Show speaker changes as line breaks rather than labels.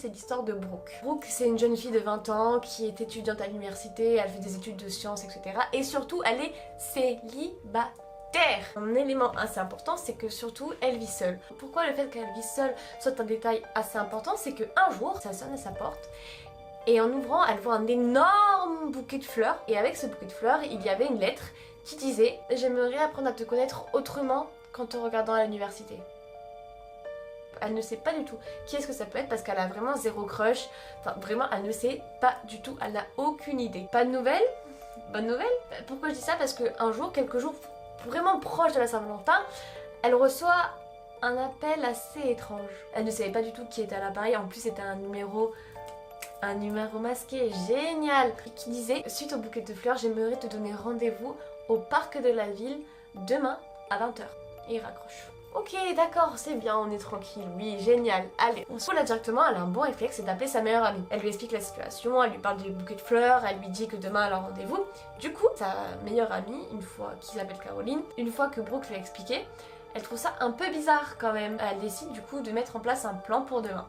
C'est l'histoire de Brooke. Brooke, c'est une jeune fille de 20 ans qui est étudiante à l'université, elle fait des études de sciences, etc. Et surtout, elle est célibataire. Un élément assez important, c'est que surtout, elle vit seule. Pourquoi le fait qu'elle vit seule soit un détail assez important, c'est qu'un jour, ça sonne à sa porte, et en ouvrant, elle voit un énorme bouquet de fleurs, et avec ce bouquet de fleurs, il y avait une lettre qui disait « J'aimerais apprendre à te connaître autrement qu'en te regardant à l'université ». Elle ne sait pas du tout qui est-ce que ça peut être parce qu'elle a vraiment zéro crush. Enfin vraiment elle ne sait pas du tout, elle n'a aucune idée. Pas de nouvelles? Bonne nouvelle? Pourquoi je dis ça? Parce qu'un jour, quelques jours vraiment proches de la Saint-Valentin, elle reçoit un appel assez étrange. Elle ne savait pas du tout qui était à l'appareil, en plus c'était un numéro masqué, génial, qui disait: suite au bouquet de fleurs, j'aimerais te donner rendez-vous au parc de la ville demain à 20 h. Et il raccroche. Ok, d'accord, c'est bien, on est tranquille, oui, génial, allez. On se fout là directement, elle a un bon réflexe, c'est d'appeler sa meilleure amie. Elle lui explique la situation, elle lui parle du bouquet de fleurs, elle lui dit que demain elle a rendez-vous. Du coup, sa meilleure amie, qui s'appelle Caroline, une fois que Brooke lui a expliqué, elle trouve ça un peu bizarre quand même. Elle décide du coup de mettre en place un plan pour demain.